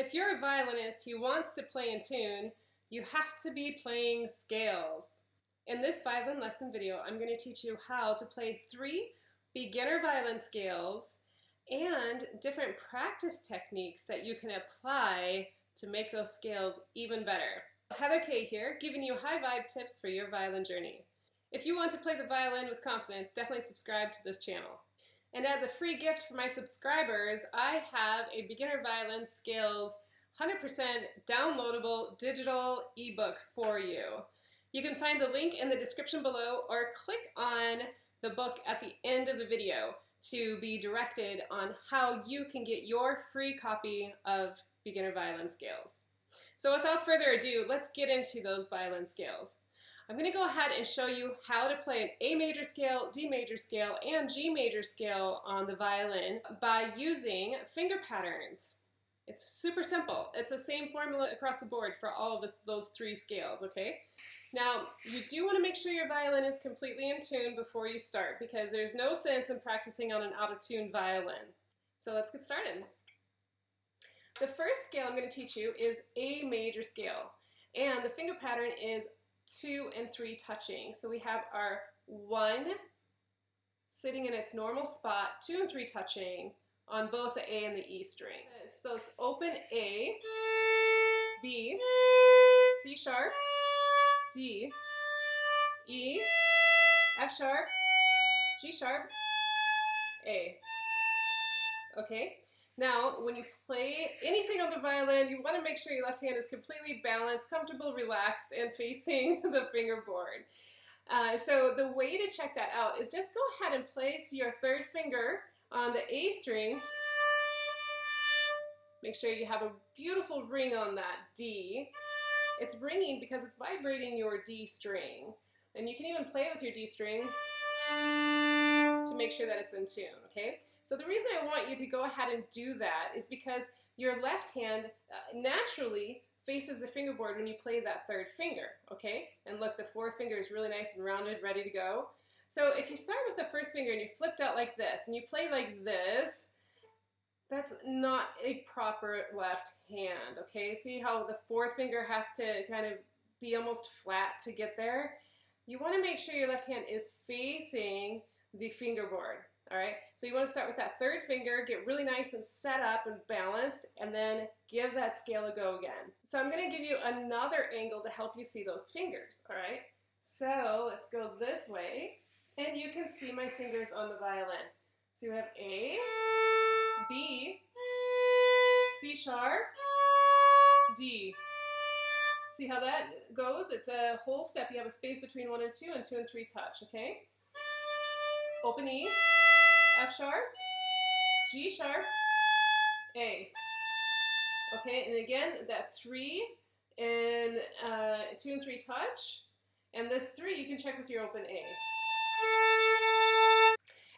If you're a violinist who wants to play in tune, you have to be playing scales. In this violin lesson video, I'm going to teach you how to play 3 beginner violin scales and different practice techniques that you can apply to make those scales even better. Heather Kay here, giving you high vibe tips for your violin journey. If you want to play the violin with confidence, definitely subscribe to this channel. And as a free gift for my subscribers, I have a beginner violin scales 100% downloadable digital ebook for you. You can find the link in the description below or click on the book at the end of the video to be directed on how you can get your free copy of beginner violin scales. So without further ado, let's get into those violin scales. I'm going to go ahead and show you how to play an A major scale, D major scale, and G major scale on the violin by using finger patterns. It's super simple. It's the same formula across the board for all of those 3 scales, okay? Now, you do want to make sure your violin is completely in tune before you start, because there's no sense in practicing on an out-of-tune violin. So let's get started. The first scale I'm going to teach you is A major scale, and the finger pattern is 2 and 3 touching. So we have our 1 sitting in its normal spot, 2 and 3 touching on both the A and the E strings. So it's open A, B, C sharp, D, E, F sharp, G sharp, A. Okay? Now, when you play anything on the violin, you want to make sure your left hand is completely balanced, comfortable, relaxed, and facing the fingerboard. So the way to check that out is just go ahead and place your 3rd finger on the A string. Make sure you have a beautiful ring on that D. It's ringing because it's vibrating your D string. And you can even play with your D string to make sure that it's in tune, okay? So the reason I want you to go ahead and do that is because your left hand naturally faces the fingerboard when you play that 3rd finger, okay? And look, the 4th finger is really nice and rounded, ready to go. So if you start with the 1st finger and you flipped out like this and you play like this, that's not a proper left hand, okay? See how the 4th finger has to kind of be almost flat to get there? You want to make sure your left hand is facing the fingerboard, all right? So you want to start with that 3rd finger, get really nice and set up and balanced, and then give that scale a go again. So I'm going to give you another angle to help you see those fingers, all right? So let's go this way, and you can see my fingers on the violin. So you have A, B, C sharp, D. See how that goes? It's a whole step. You have a space between 1 and 2, and 2 and 3 touch, okay? Open E, F sharp, G sharp, A. Okay, and again, that 3 and 2 and 3 touch, and this 3 you can check with your open A.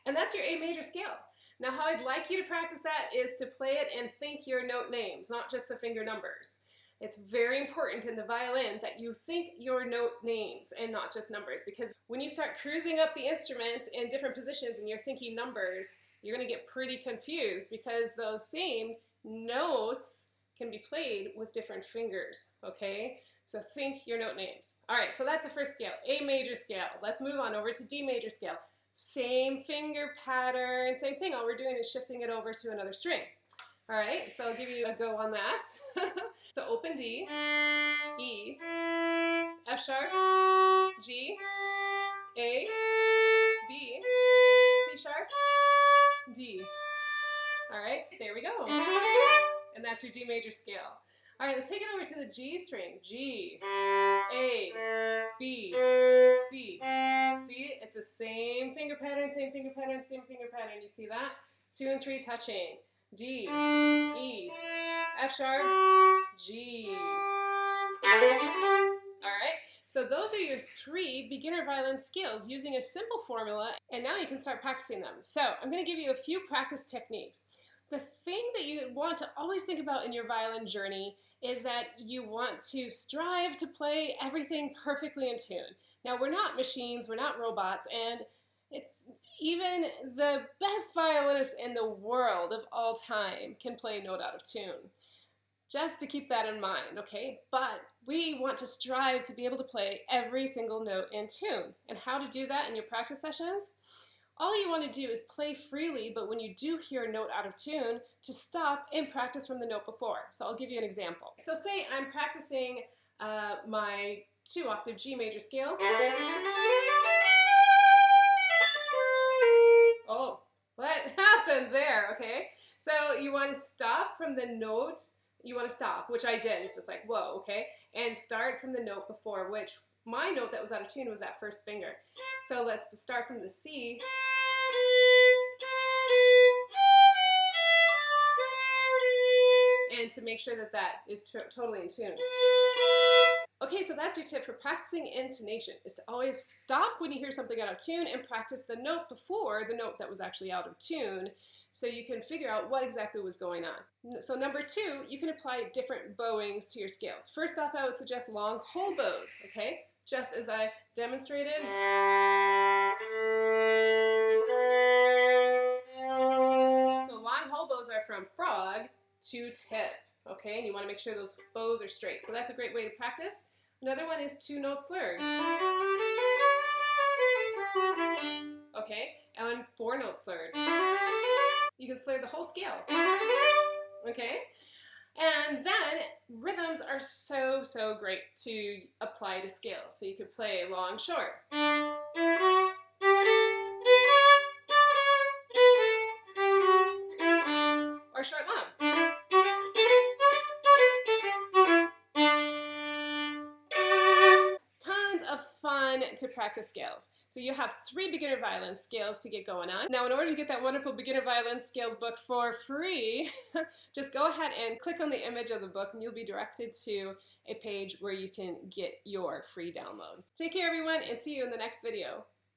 And that's your A major scale. Now how I'd like you to practice that is to play it and think your note names, not just the finger numbers. It's very important in the violin that you think your note names and not just numbers, because when you start cruising up the instrument in different positions and you're thinking numbers, you're going to get pretty confused because those same notes can be played with different fingers, okay? So think your note names. All right, so that's the first scale, A major scale. Let's move on over to D major scale. Same finger pattern, same thing. All we're doing is shifting it over to another string. All right, so I'll give you a go on that. So open D, E, F sharp, G, A, B, C sharp, D. All right, there we go. And that's your D major scale. All right, let's take it over to the G string. G, A, B, C. See, it's the same finger pattern, same finger pattern, same finger pattern. You see that? 2 and 3 touching. D, E, F sharp, G. All right, so those are your 3 beginner violin scales using a simple formula, and now you can start practicing them. So I'm going to give you a few practice techniques. The thing that you want to always think about in your violin journey is that you want to strive to play everything perfectly in tune. Now, we're not machines, we're not robots, and it's even the best violinist in the world of all time can play a note out of tune. just to keep that in mind, okay? But we want to strive to be able to play every single note in tune. And how to do that in your practice sessions? All you want to do is play freely, but when you do hear a note out of tune, to stop and practice from the note before. So I'll give you an example. So say I'm practicing my 2-octave G major scale. Oh, what happened there? Okay, so you want to stop from the note. You want to stop, which I did. It's just like, whoa, okay, and start from the note before, which my note that was out of tune was that first finger. So let's start from the C. And to make sure that that is totally in tune. Okay, so that's your tip for practicing intonation, is to always stop when you hear something out of tune and practice the note before the note that was actually out of tune, so you can figure out what exactly was going on. So number 2, you can apply different bowings to your scales. First off, I would suggest long whole bows, okay? Just as I demonstrated. So long whole bows are from frog to tip, okay? And you want to make sure those bows are straight. So that's a great way to practice. Another one is 2-note slurred. Okay, and 4-note slurred. You can slur the whole scale. Okay, and then rhythms are so great to apply to scales. So you could play long, short. Or short, long. Tons of fun to practice scales. So you have 3 beginner violin scales to get going on. Now, in order to get that wonderful beginner violin scales book for free, just go ahead and click on the image of the book and you'll be directed to a page where you can get your free download. Take care, everyone, and see you in the next video.